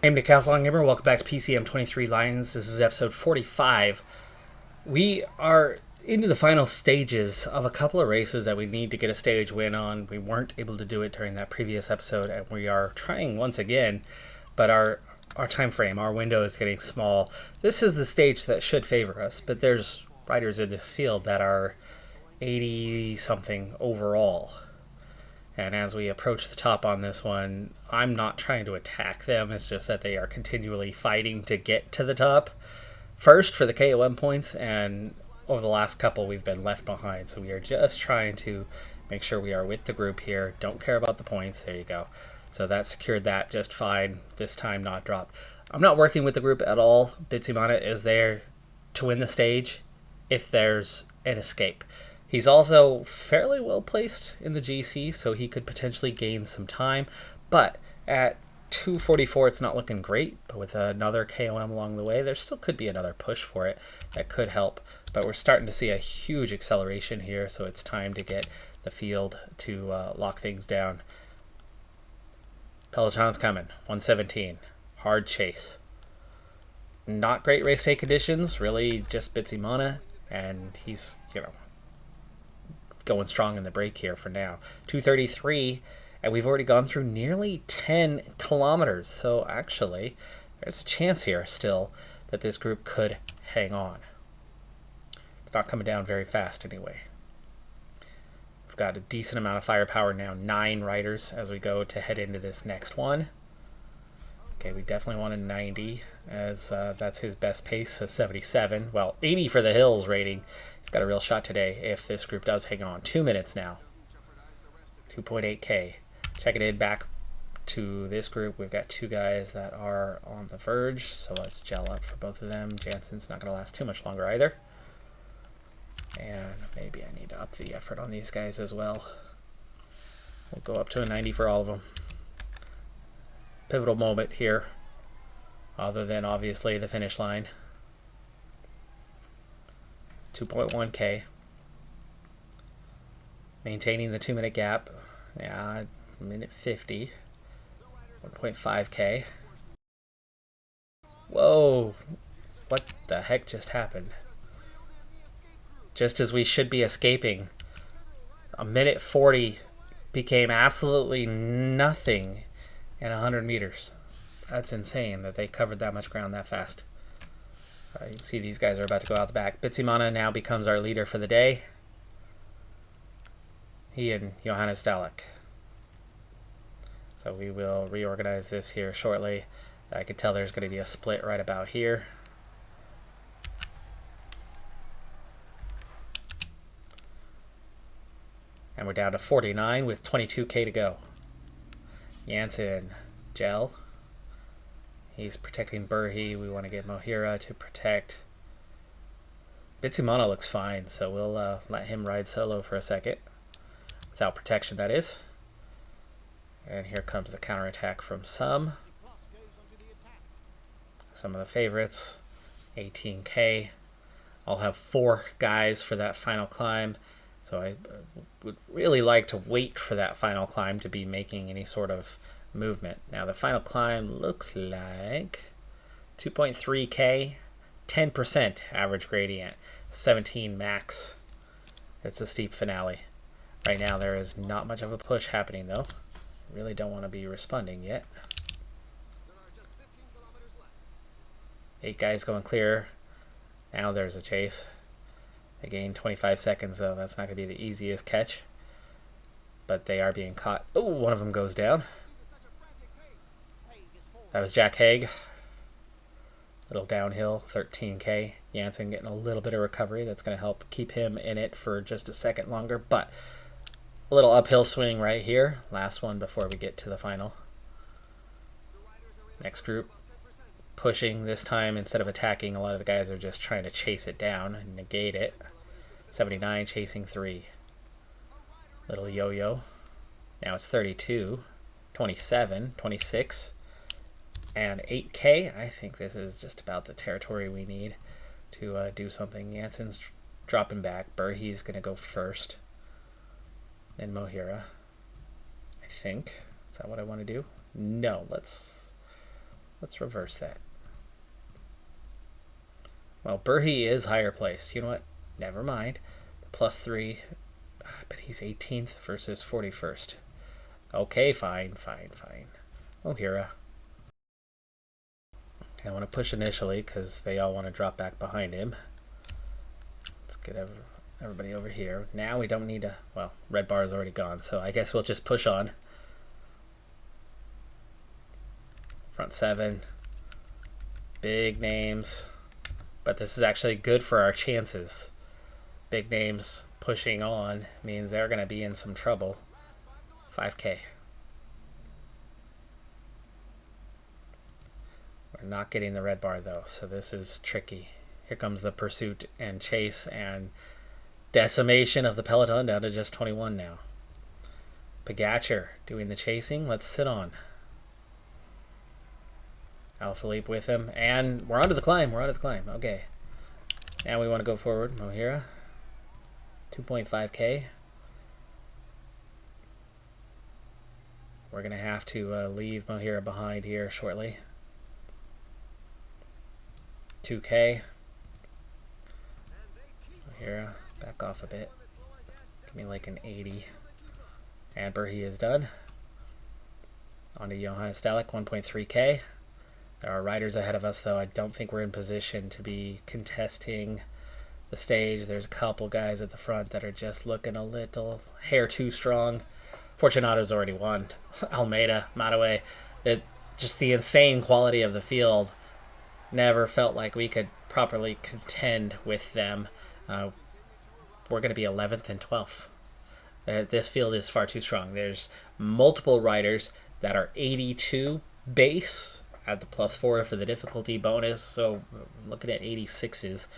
I'm Decathlon Gamer. Welcome back to PCM23 Lions. This is episode 45. We are into the final stages of a couple of races that we need to get a stage win on. We weren't able to do it during that previous episode, and we are trying once again, but our time frame, our window is getting small. This is the stage that should favor us, but there's riders in this field that are 80-something overall. And as we approach the top on this one, I'm not trying to attack them. It's just that they are continually fighting to get to the top. First for the KOM points, and over the last couple we've been left behind. So we are just trying to make sure we are with the group here. Don't care about the points. There you go. So that secured that just fine. This time not dropped. I'm not working with the group at all. Bitsimana is there to win the stage if there's an escape. He's also fairly well placed in the GC, so he could potentially gain some time. But at 244, it's not looking great. But with another KOM along the way, there still could be another push for it that could help. But we're starting to see a huge acceleration here, so it's time to get the field to lock things down. Peloton's coming, 117. Hard chase. Not great race day conditions, really just Bitsimana, and he's, going strong in the break here for now. 233, and we've already gone through nearly 10 kilometers. So actually, there's a chance here still that this group could hang on. It's not coming down very fast anyway. We've got a decent amount of firepower now, 9 riders as we go to head into this next one. Okay, we definitely want a 90 as that's his best pace, a 77. Well, 80 for the hills rating. He's got a real shot today if this group does hang on. 2 minutes now. 2.8k. Checking in back to this group. We've got 2 guys that are on the verge, so let's gel up for both of them. Jansen's not going to last too much longer either. And maybe I need to up the effort on these guys as well. We'll go up to a 90 for all of them. Pivotal moment here, other than obviously the finish line. 2.1k. Maintaining the 2 minute gap. Yeah, minute 50. 1.5k. Whoa, what the heck just happened? Just as we should be escaping, a minute 40 became absolutely nothing in 100 meters. That's insane that they covered that much ground that fast. You can see these guys are about to go out the back. Bitsimana now becomes our leader for the day. He and Johannes Dalek. So we will reorganize this here shortly. I could tell there's going to be a split right about here. And we're down to 49 with 22k to go. Jansen, gel. He's protecting Burhi. We want to get Mohira to protect. Bitsimana looks fine, so we'll let him ride solo for a second. Without protection, that is. And here comes the counterattack from some. Some of the favorites. 18k. I'll have 4 guys for that final climb. So I would really like to wait for that final climb to be making any sort of movement. Now the final climb looks like 2.3k, 10% average gradient, 17 max. It's a steep finale. Right now there is not much of a push happening though. Really don't want to be responding yet. 8 guys going clear. Now there's a chase. They gained 25 seconds though. That's not going to be the easiest catch. But they are being caught. Oh, one of them goes down. That was Jack Haig. Little downhill, 13k. Jansen getting a little bit of recovery. That's going to help keep him in it for just a second longer. But a little uphill swing right here. Last one before we get to the final. Next group pushing this time instead of attacking. A lot of the guys are just trying to chase it down and negate it. 79 chasing 3. Little yo-yo. Now it's 32, 27, 26, and 8k. I think this is just about the territory we need to do something. Jansen's dropping back. Burhi's going to go first. Then Mohira. I think. Is that what I want to do? No, let's Let's reverse that. Well, Burhi is higher placed. You know what? Never mind. +3, but he's 18th versus 41st. Okay, fine. Ohira. I want to push initially because they all want to drop back behind him. Let's get everybody over here. Now we don't need to... Well, red bar is already gone, so I guess we'll just push on. Front 7. Big names. But this is actually good for our chances. Big names pushing on means they're going to be in some trouble. 5K. We're not getting the red bar though, so this is tricky. Here comes the pursuit and chase and decimation of the peloton down to just 21 now. Pogacar doing the chasing. Let's sit on. Alaphilippe with him, and we're onto the climb. Okay. Now we want to go forward. Mohira. 2.5K. We're going to have to leave Mohira behind here shortly. 2K. Mohira, back off a bit. Give me like an 80. And Burhi is done. On to Johannes Dalek, 1.3K. There are riders ahead of us, though. I don't think we're in position to be contesting the stage. There's a couple guys at the front that are just looking a little hair too strong. Fortunato's already won. Almeida, Mataway. Just the insane quality of the field. Never felt like we could properly contend with them. We're going to be 11th and 12th. This field is far too strong. There's multiple riders that are 82 base. Add the +4 for the difficulty bonus, so looking at 86s.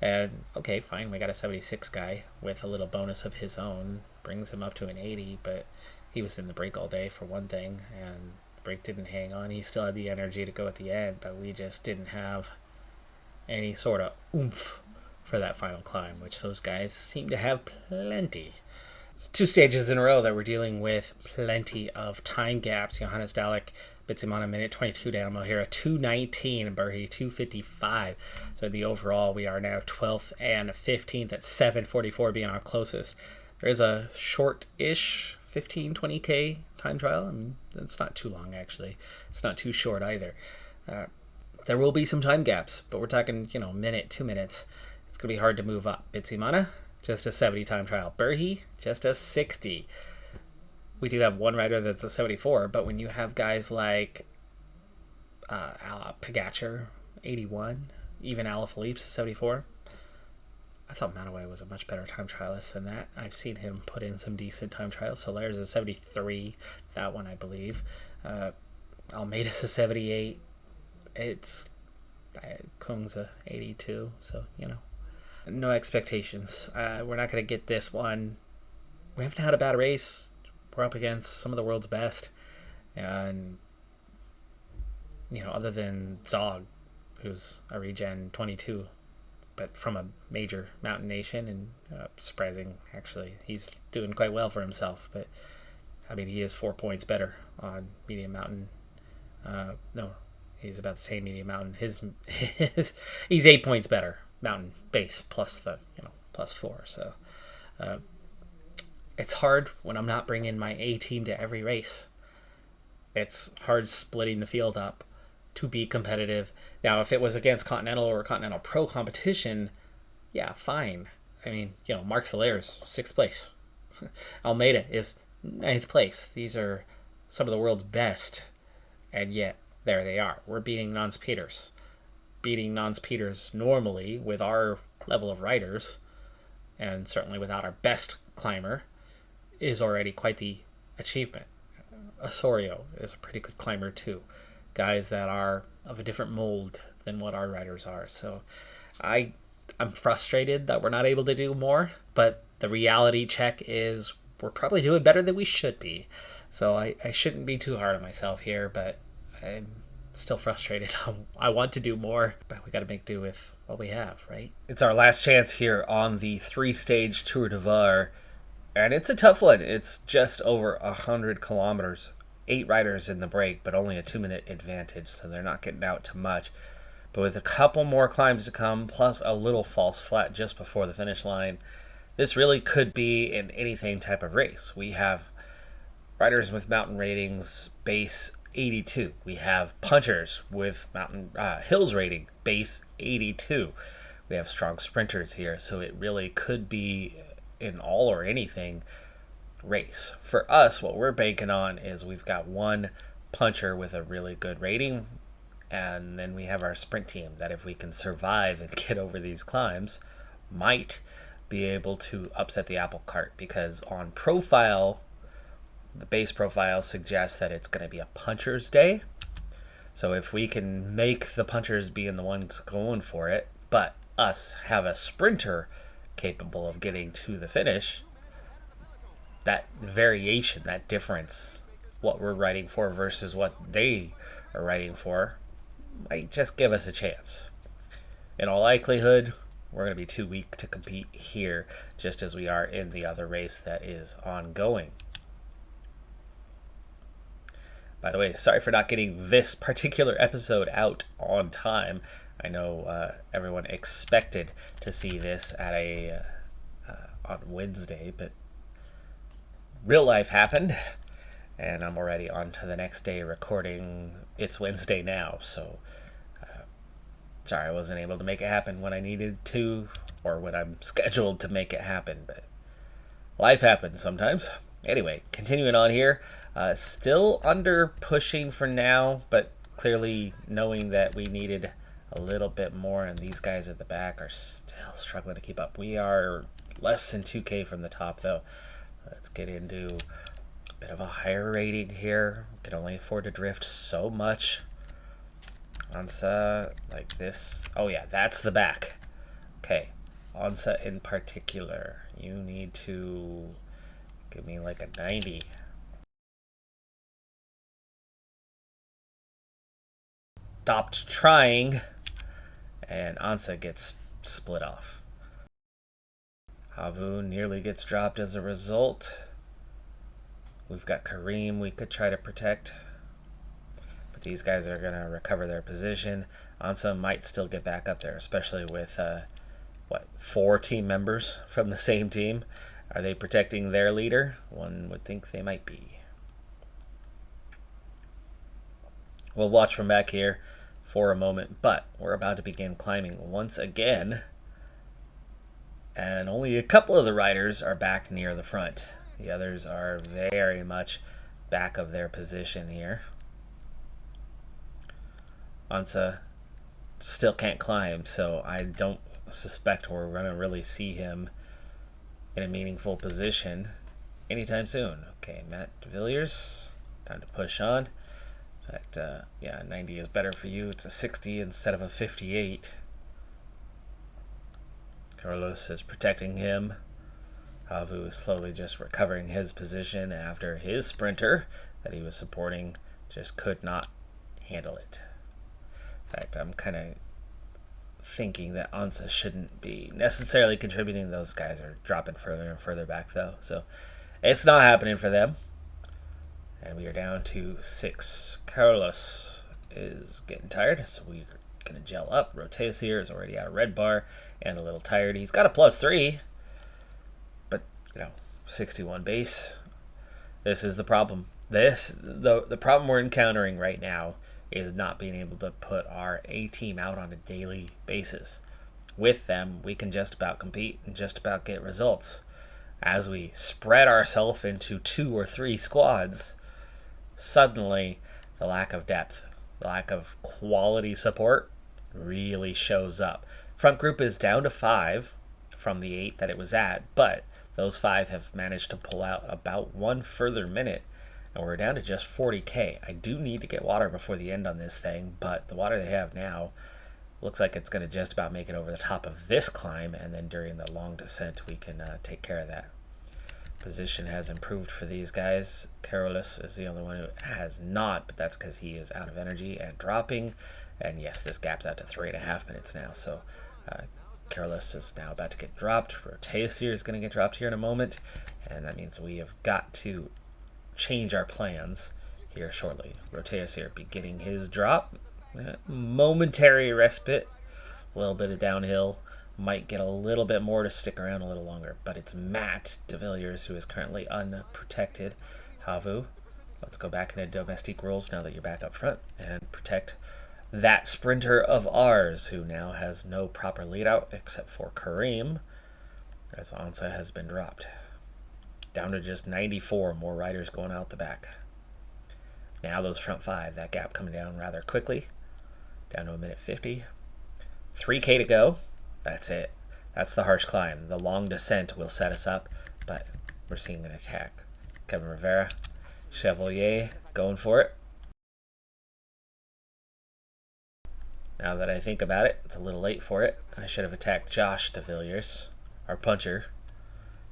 And okay, fine, we got a 76 guy with a little bonus of his own. Brings him up to an 80, but he was in the break all day for one thing, and the break didn't hang on. He still had the energy to go at the end, but we just didn't have any sort of oomph for that final climb, which those guys seem to have plenty. It's 2 stages in a row that we're dealing with plenty of time gaps. Johannes Dalek, Bitsimana, minute 22 down. Mohira 2:19 and Burhi 2:55. So the overall, we are now 12th and 15th at 7:44 being our closest. There is a short-ish 15-20K time trial. I mean, it's not too long, actually. It's not too short either. There will be some time gaps, but we're talking, minute, 2 minutes. It's going to be hard to move up. Bitsimana, just a 70 time trial. Burhi, just a 60. We do have one rider that's a 74, but when you have guys like Pogacar, 81, even Alaphilippe's 74, I thought Mataway was a much better time trialist than that. I've seen him put in some decent time trials. Solaire's a 73, that one I believe. Almeida's a 78. Kung's a 82, so, no expectations. We're not going to get this one. We haven't had a bad race. We're up against some of the world's best. And, other than Zog, who's a regen 22, but from a major mountain nation, and surprising, actually. He's doing quite well for himself, but, he is 4 points better on medium mountain. No, he's about the same medium mountain. He's 8 points better mountain base plus the, +4. So, it's hard when I'm not bringing my A team to every race. It's hard splitting the field up to be competitive. Now, if it was against Continental or Continental Pro competition, yeah, fine. Marc Solaire's 6th place. Almeida is 9th place. These are some of the world's best, and yet there they are. We're beating Nans Peters. Beating Nans Peters normally with our level of riders, and certainly without our best climber, is already quite the achievement. Osorio is a pretty good climber too. Guys that are of a different mold than what our riders are. So I'm frustrated that we're not able to do more, but the reality check is we're probably doing better than we should be. So I shouldn't be too hard on myself here, but I'm still frustrated. I want to do more, but we got to make do with what we have, right? It's our last chance here on the 3-stage Tour de Var. And it's a tough one. It's just over 100 kilometers, 8 riders in the break, but only a 2-minute advantage, so they're not getting out to much. But with a couple more climbs to come, plus a little false flat just before the finish line, this really could be an anything type of race. We have riders with mountain ratings base 82. We have punchers with mountain hills rating base 82. We have strong sprinters here, so it really could be an all or anything race. For us, what we're banking on is we've got one puncher with a really good rating, and then we have our sprint team that, if we can survive and get over these climbs, might be able to upset the apple cart, because on profile, the base profile suggests that it's going to be a puncher's day. So if we can make the punchers being the ones going for it, but us have a sprinter capable of getting to the finish, that variation, that difference, what we're riding for versus what they are riding for, might just give us a chance. In all likelihood, we're going to be too weak to compete here, just as we are in the other race that is ongoing. By the way, sorry for not getting this particular episode out on time. I know everyone expected to see this at on Wednesday, but real life happened, and I'm already on to the next day recording. It's Wednesday now, so sorry I wasn't able to make it happen when I needed to, or when I'm scheduled to make it happen, but life happens sometimes. Anyway, continuing on here, still under pushing for now, but clearly knowing that we needed a little bit more, and these guys at the back are still struggling to keep up. We are less than 2K from the top, though. Let's get into a bit of a higher rating here. Can only afford to drift so much. Ansa, like this. Oh yeah, that's the back. Okay, Ansa in particular, you need to give me like a 90. Stopped trying, and Ansa gets split off. Havu nearly gets dropped as a result. We've got Kareem we could try to protect, but these guys are going to recover their position. Ansa might still get back up there, especially with 4 team members from the same team. Are they protecting their leader? One would think they might be. We'll watch from back here for a moment, but we're about to begin climbing once again, and only a couple of the riders are back near the front. The others are very much back of their position here. Ansa still can't climb, so I don't suspect we're going to really see him in a meaningful position anytime soon. Okay, Matt DeVilliers, time to push on. In fact, yeah, 90 is better for you. It's a 60 instead of a 58. Carlos is protecting him. Havu is slowly just recovering his position after his sprinter that he was supporting just could not handle it. In fact, I'm kind of thinking that Ansa shouldn't be necessarily contributing. Those guys are dropping further and further back, though, so it's not happening for them. And we are down to 6. Carlos is getting tired, so we're going to gel up. Roteus here is already out of red bar and a little tired. He's got a +3, but, 61 base. This is the problem. The problem we're encountering right now is not being able to put our A team out on a daily basis. With them, we can just about compete and just about get results. As we spread ourselves into 2 or 3 squads, suddenly the lack of depth, the lack of quality support really shows up. Front group is down to 5 from the 8 that it was at, but those 5 have managed to pull out about 1 further minute, and we're down to just 40k. I do need to get water before the end on this thing, but the water they have now looks like it's going to just about make it over the top of this climb, and then during the long descent we can take care of that. Position has improved for these guys. Carolus is the only one who has not, but that's because he is out of energy and dropping. And yes, this gap's out to 3.5 minutes now, so Carolus is now about to get dropped. Roteus here is going to get dropped here in a moment, and that means we have got to change our plans here shortly. Roteus here beginning his drop. Momentary respite. A little bit of downhill. Might get a little bit more to stick around a little longer. But it's Matt de Villiers who is currently unprotected. Havu, let's go back into domestique rules now that you're back up front and protect that sprinter of ours who now has no proper lead out except for Kareem, as Ansa has been dropped. Down to just 94 more riders going out the back. Now those front five, that gap coming down rather quickly. Down to a minute 50. 3K to go. That's it. That's the harsh climb. The long descent will set us up, but we're seeing an attack. Kevin Rivera, Chevalier going for it. Now that I think about it, it's a little late for it. I should have attacked Josh de Villiers, our puncher,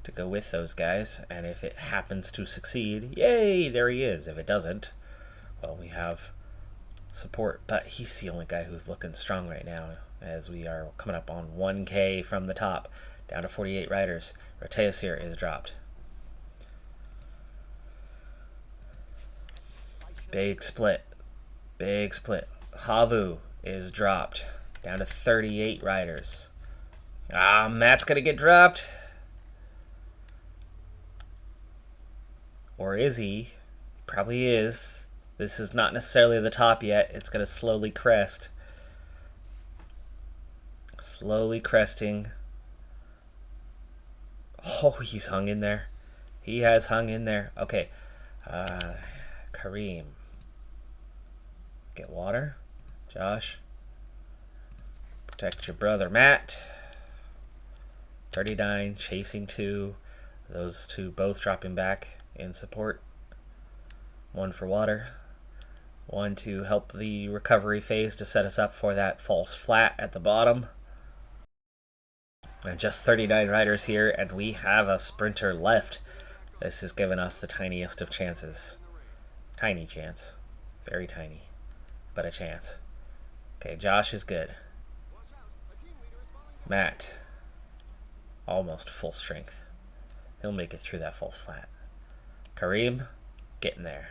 to go with those guys. And if it happens to succeed, yay, there he is. If it doesn't, well, we have support. But he's the only guy who's looking strong right now, as we are coming up on 1K from the top, down to 48 riders. Roteus here is dropped. Big split. Big split. Havu is dropped. Down to 38 riders. Matt's going to get dropped. Or is he? Probably is. This is not necessarily the top yet. It's going to slowly crest. Slowly cresting. Oh, he's hung in there. He has hung in there. Okay. Kareem. Get water. Josh. Protect your brother, Matt. 39, chasing 2. Those two both dropping back in support. 1 for water. 1 to help the recovery phase to set us up for that false flat at the bottom. And just 39 riders here, and we have a sprinter left. This has given us the tiniest of chances. Tiny chance. Very tiny. But a chance. Okay, Josh is good. Matt. Almost full strength. He'll make it through that false flat. Kareem, getting there.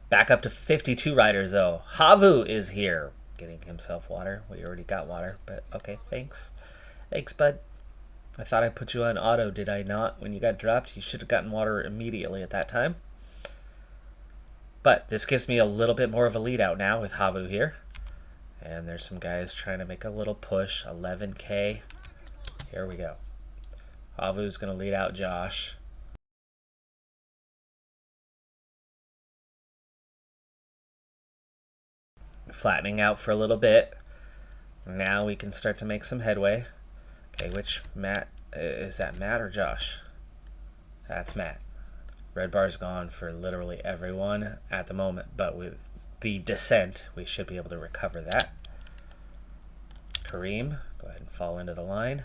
Back up to 52 riders, though. Havu is here. Getting himself water. We already got water, but okay, thanks. Thanks, bud. I thought I put you on auto, did I not? When you got dropped, you should have gotten water immediately at that time. But this gives me a little bit more of a lead out now with Havu here. And there's some guys trying to make a little push. 11K. Here we go. Havu's going to lead out Josh. Flattening out for a little bit. Now we can start to make some headway. Okay, which Matt? Is that Matt or Josh? That's Matt. Red bar's gone for literally everyone at the moment, but with the descent, we should be able to recover that. Kareem, go ahead and fall into the line.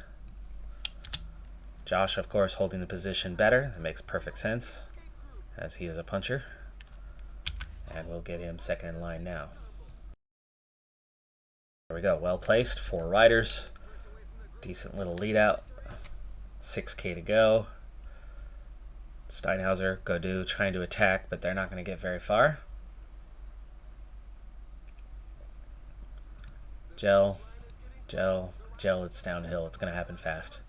Josh, of course, holding the position better. That makes perfect sense, as he is a puncher. And we'll get him second in line now. There we go, well placed, 4 riders. Decent little lead out. 6K to go. Steinhauser, Godou trying to attack, but they're not going to get very far. Gel, it's downhill. It's going to happen fast.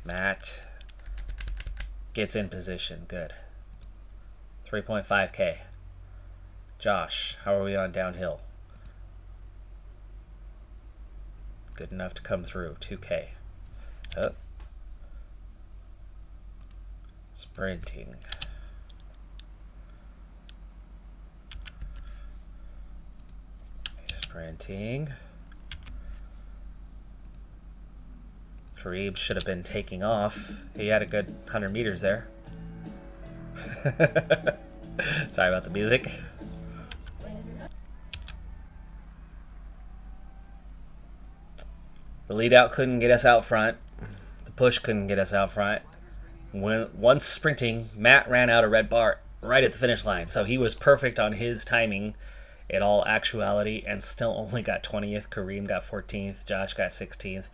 Matt gets in position. Good. 3.5K. Josh, how are we on downhill? Good enough to come through. 2K. Oh. Sprinting. Sprinting. Kareem should have been taking off. He had a good 100 meters there. Sorry about the music. The lead out couldn't get us out front. The push couldn't get us out front. Once sprinting, Matt ran out a red bar right at the finish line. So he was perfect on his timing in all actuality and still only got 20th. Kareem got 14th. Josh got 16th.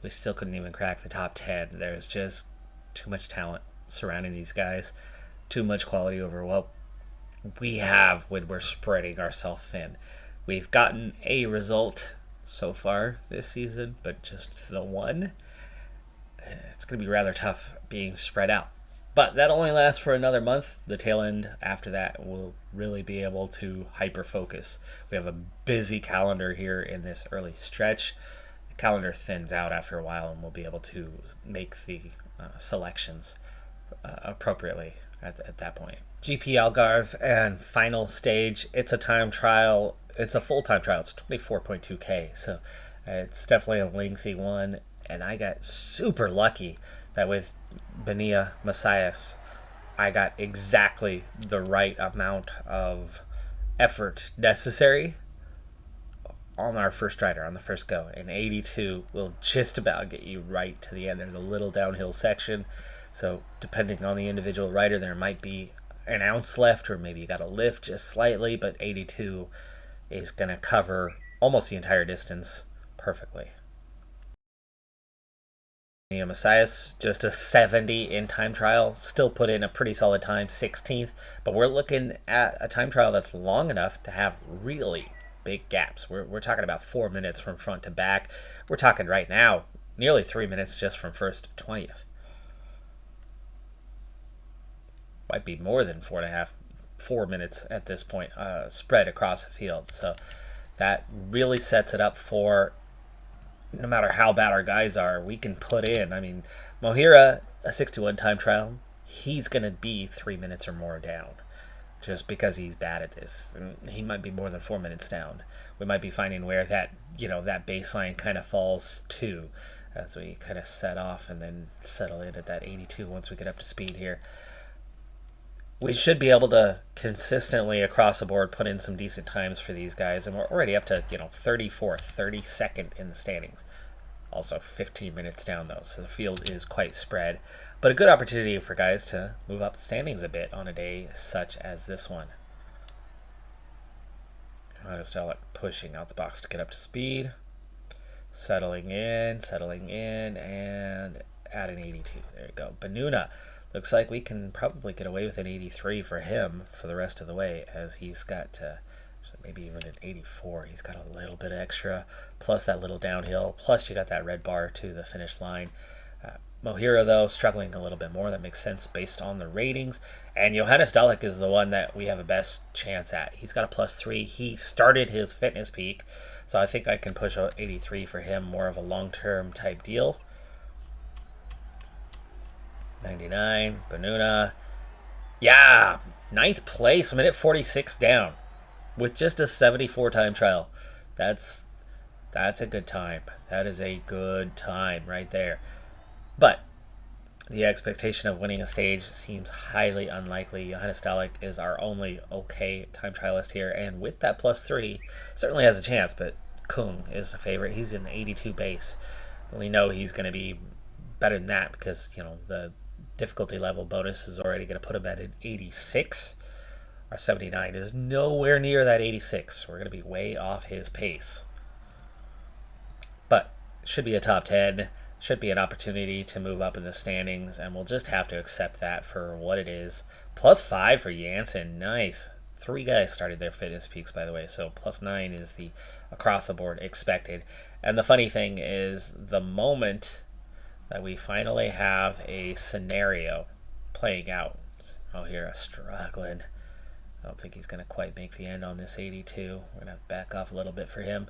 We still couldn't even crack the top 10. There's just too much talent surrounding these guys. Too much quality over we have when we're spreading ourselves thin. We've gotten a result so far this season, but just the one. It's going to be rather tough being spread out. But that only lasts for another month. The tail end after that will really be able to hyper focus. We have a busy calendar here in this early stretch. The calendar thins out after a while, and we'll be able to make the selections appropriately at that point. GP Algarve and final stage. It's a time trial. It's a full time trial. It's 24.2K. So it's definitely a lengthy one. And I got super lucky that with Benia Messias, I got exactly the right amount of effort necessary on our first rider, on the first go. And 82 will just about get you right to the end. There's a little downhill section. So depending on the individual rider, there might be an ounce left, or maybe you got to lift just slightly, but 82 is going to cover almost the entire distance perfectly. Messias, just a 70 in time trial, still put in a pretty solid time, 16th, but we're looking at a time trial that's long enough to have really big gaps. We're talking about 4 minutes from front to back. We're talking right now nearly 3 minutes just from first to 20th. Might be more than 4 minutes at this point, spread across the field. So that really sets it up for, no matter how bad our guys are, we can put in. I mean, Mohira, a 61 time trial, he's going to be 3 minutes or more down just because he's bad at this. And he might be more than 4 minutes down. We might be finding where that, that baseline kind of falls too, as we kind of set off and then settle in at that 82 once we get up to speed here. We should be able to consistently across the board put in some decent times for these guys, and we're already up to 34th, 32nd in the standings. Also 15 minutes down though, so the field is quite spread, but a good opportunity for guys to move up the standings a bit on a day such as this one. Stella pushing out the box to get up to speed, settling in, and at an 82. There you go. Benuna. Looks like we can probably get away with an 83 for him for the rest of the way, as he's got maybe even an 84. He's got a little bit extra, plus that little downhill, plus you got that red bar to the finish line. Mohira, though, struggling a little bit more. That makes sense based on the ratings. And Johannes Dalek is the one that we have a best chance at. He's got a +3. He started his fitness peak, so I think I can push a 83 for him, more of a long-term type deal. 99, Benuna. Yeah, 9th place, minute 46 down with just a 74 time trial. That's a good time. That is a good time right there. But the expectation of winning a stage seems highly unlikely. Johannes Dalek is our only okay time trialist here, and with that +3, certainly has a chance, but Kung is the favorite. He's an 82 base. We know he's going to be better than that because, the difficulty level bonus is already going to put him at an 86. Our 79 is nowhere near that 86. We're going to be way off his pace. But should be a top 10. Should be an opportunity to move up in the standings, and we'll just have to accept that for what it is. +5 for Janssen. Nice. 3 guys started their fitness peaks, by the way, so +9 is the across the board expected. And the funny thing is, the moment that we finally have a scenario playing out. Oh, here, struggling. I don't think he's going to quite make the end on this 82. We're going to back off a little bit for him.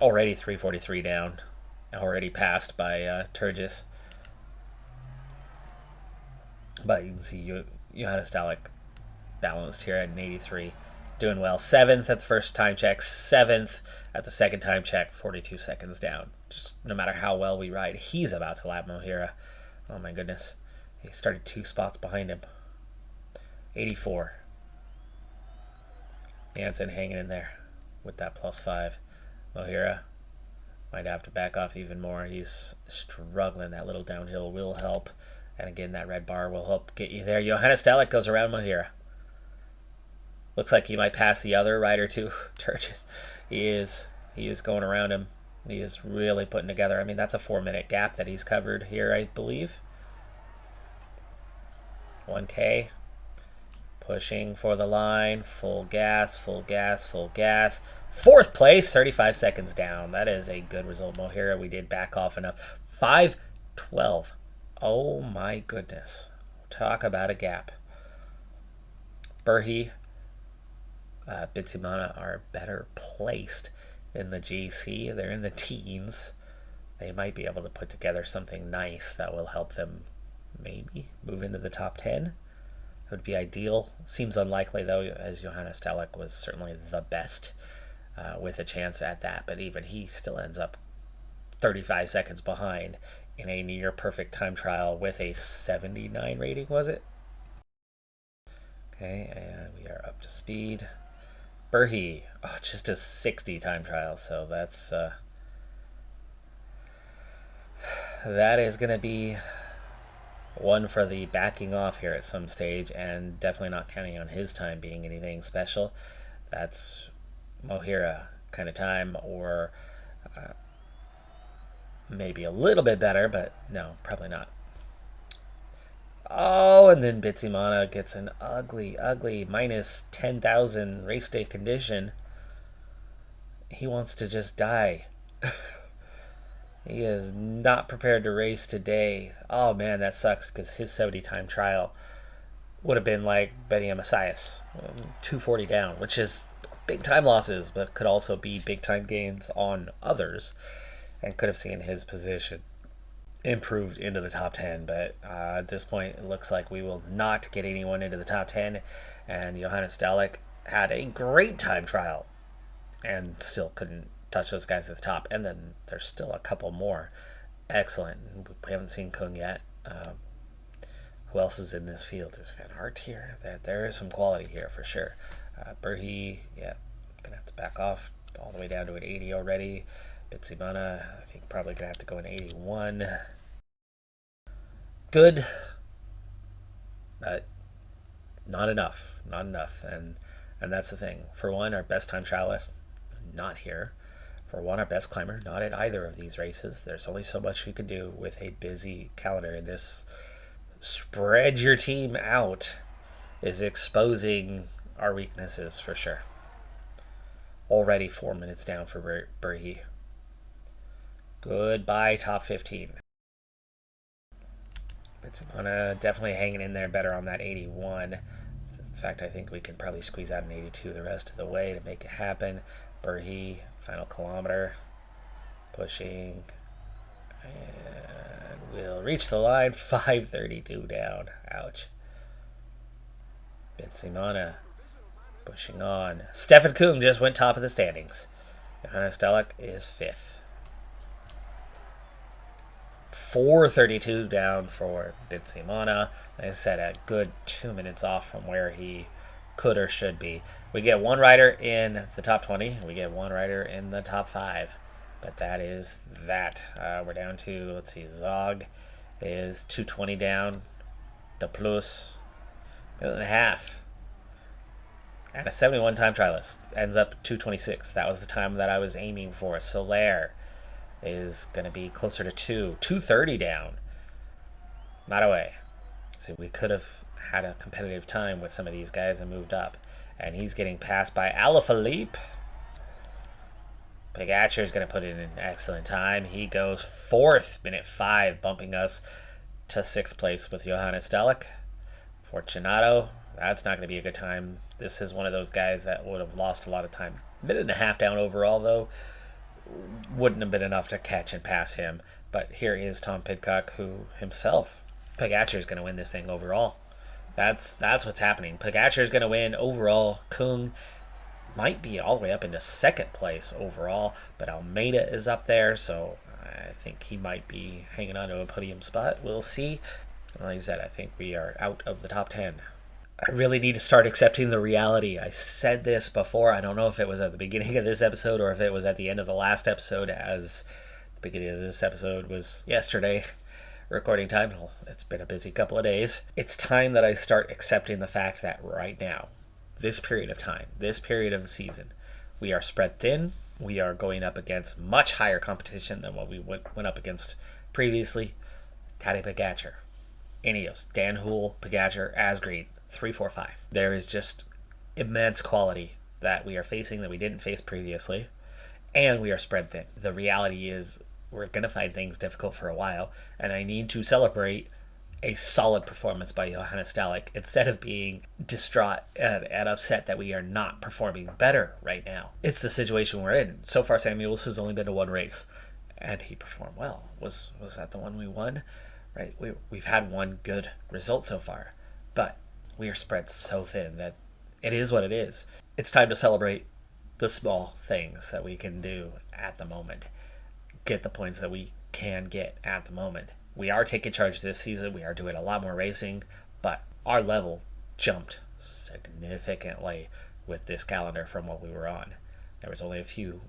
Already 343 down. Already passed by Turgis. But you can see Johannes Dalek balanced here at an 83. Doing well. 7th at the first time check. 7th at the second time check. 42 seconds down. Just no matter how well we ride, he's about to lap Mohira. Oh my goodness. He started 2 spots behind him. 84. Janssen hanging in there with that +5. Mohira might have to back off even more. He's struggling. That little downhill will help. And again, that red bar will help get you there. Johannes Dalek goes around Mohira. Looks like he might pass the other rider too. Turgis. He is going around him. He is really putting together. I mean, that's a 4-minute gap that he's covered here, I believe. 1K. Pushing for the line. Full gas, full gas, full gas. Fourth place, 35 seconds down. That is a good result, Mohira. We did back off enough. 5:12. Oh my goodness. Talk about a gap. Burhi, Bitsimana are better placed in the GC. They're in the teens. They might be able to put together something nice that will help them maybe move into the top 10. It would be ideal. Seems unlikely, though, as Johannes Stelek was certainly the best with a chance at that. But even he still ends up 35 seconds behind in a near-perfect time trial with a 79 rating, was it? Okay, and we are up to speed. Burhi, just a 60 time trial, so that's that is going to be one for the backing off here at some stage, and definitely not counting on his time being anything special. That's Mohira kind of time, or maybe a little bit better, but no, probably not. Oh, and then Bitsimana gets an ugly, ugly minus 10,000 race day condition. He wants to just die. He is not prepared to race today. Oh man, that sucks, because his 70 time trial would have been like Benny Messias, 240 down, which is big time losses, but could also be big time gains on others, and could have seen his position improved into the top 10. But at this point, it looks like we will not get anyone into the top 10, and Johannes Stelek had a great time trial and still couldn't touch those guys at the top. And then there's still a couple more. Excellent. We haven't seen Kung yet. Who else is in this field? There's Van Aert here. There is some quality here for sure. Burhi, yeah, gonna have to back off all the way down to an 80 already. Bitsimana, I think probably gonna have to go in 81. Good, but not enough. Not enough. And that's the thing. For one, our best time trialist, not here. For one, our best climber, not at either of these races. There's only so much we can do with a busy calendar, and this spread your team out is exposing our weaknesses for sure. Already 4 minutes down for Burhi. Goodbye, top 15. It's definitely hanging in there better on that 81. In fact, I think we can probably squeeze out an 82 the rest of the way to make it happen. Burhi, final kilometer, pushing, and we'll reach the line. 5:32 down. Ouch. Bitsimana pushing on. Stefan Kung just went top of the standings. Johannes Stelek is 5th. 4:32 down for Bitsimana. Like I said, a good 2 minutes off from where he could or should be. We get one rider in the top 20. We get one rider in the top 5. But that is that. We're down to, let's see, Zog is 220 down. The Plus, 1.5 and a 71 time trialist. Ends up 226. That was the time that I was aiming for. Soler is going to be closer to 230 down. Not away. See, we could have had a competitive time with some of these guys and moved up. And he's getting passed by Alaphilippe. Pogacar is going to put in an excellent time. He goes 4th, minute 5, bumping us to 6th place with Johannes Stelek. Fortunato, that's not going to be a good time. This is one of those guys that would have lost a lot of time. Minute and a half down overall, though. Wouldn't have been enough to catch and pass him. But here is Tom Pidcock, who himself, Pogacar is going to win this thing overall. That's what's happening. Pogacar is going to win overall. Kung might be all the way up into 2nd place overall, but Almeida is up there, so I think he might be hanging on to a podium spot. We'll see. Like I said, I think we are out of the top 10. I really need to start accepting the reality. I said this before. I don't know if it was at the beginning of this episode or if it was at the end of the last episode, as the beginning of this episode was yesterday recording time. It's been a busy couple of days. It's time that I start accepting the fact that right now, this period of time, this period of the season, we are spread thin. We are going up against much higher competition than what we went up against previously. Tadej Pogacar, Ineos, Dan Houle, Pogacar, Asgreen. 3, 4, 5. There is just immense quality that we are facing that we didn't face previously, and we are spread thin. The reality is we're going to find things difficult for a while, and I need to celebrate a solid performance by Johannes Stalik instead of being distraught and upset that we are not performing better right now. It's the situation we're in. So far, Samuels has only been to one race, and he performed well. Was that the one we won? Right? We've had one good result so far, but we are spread so thin that it is what it is. It's time to celebrate the small things that we can do at the moment. Get the points that we can get at the moment. We are taking charge this season. We are doing a lot more racing, but our level jumped significantly with this calendar from what we were on. There was only a few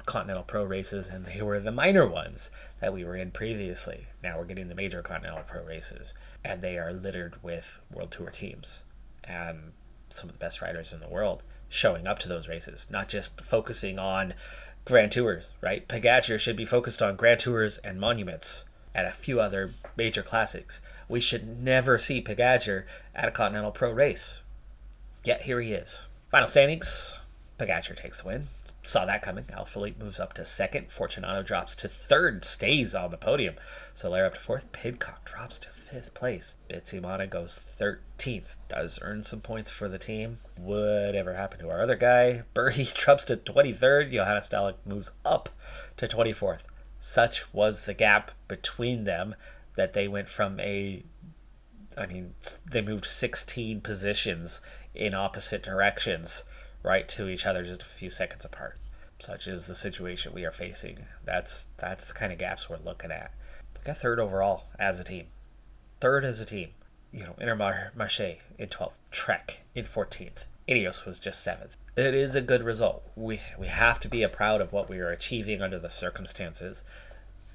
Continental Pro races, and they were the minor ones that we were in previously. Now we're getting the major Continental Pro races, and they are littered with World Tour teams and some of the best riders in the world showing up to those races, not just focusing on Grand Tours, right? Pogacar should be focused on Grand Tours and Monuments and a few other major classics. We should never see Pogacar at a Continental Pro race. Yet here he is. Final standings, Pogacar takes the win. Saw that coming. Alaphilippe moves up to second. Fortunato drops to third, stays on the podium. Soler up to fourth. Pidcock drops to fifth place. Bitsimana goes 13th. Does earn some points for the team. Whatever happened to our other guy? Burry drops to 23rd. Johannes Stalik moves up to 24th. Such was the gap between them that they went from they moved 16 positions in opposite directions, right to each other, just a few seconds apart. Such is the situation we are facing. That's the kind of gaps we're looking at. We got third overall as a team. Third as a team. Intermarché in 12th. Trek in 14th. Ineos was just 7th. It is a good result. We have to be proud of what we are achieving under the circumstances,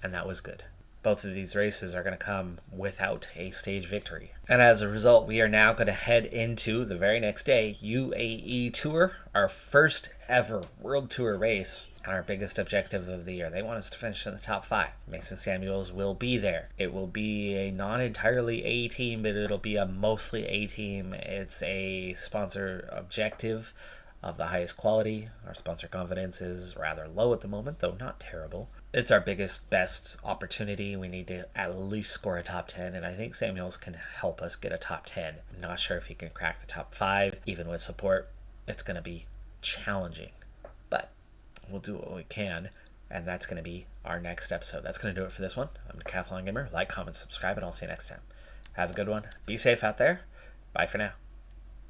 and that was good. Both of these races are going to come without a stage victory. And as a result, we are now going to head into the very next day, UAE Tour, our first ever World Tour race, and our biggest objective of the year. They want us to finish in the top 5. Mason Samuels will be there. It will be a not entirely A team, but it'll be a mostly A team. It's a sponsor objective of the highest quality. Our sponsor confidence is rather low at the moment, though not terrible. It's our biggest, best opportunity. We need to at least score a top 10, and I think Samuels can help us get a top 10. I'm not sure if he can crack the top 5. Even with support, it's going to be challenging, but we'll do what we can, and that's going to be our next episode. That's going to do it for this one. I'm Decathlon Gamer. Like, comment, subscribe, and I'll see you next time. Have a good one. Be safe out there. Bye for now.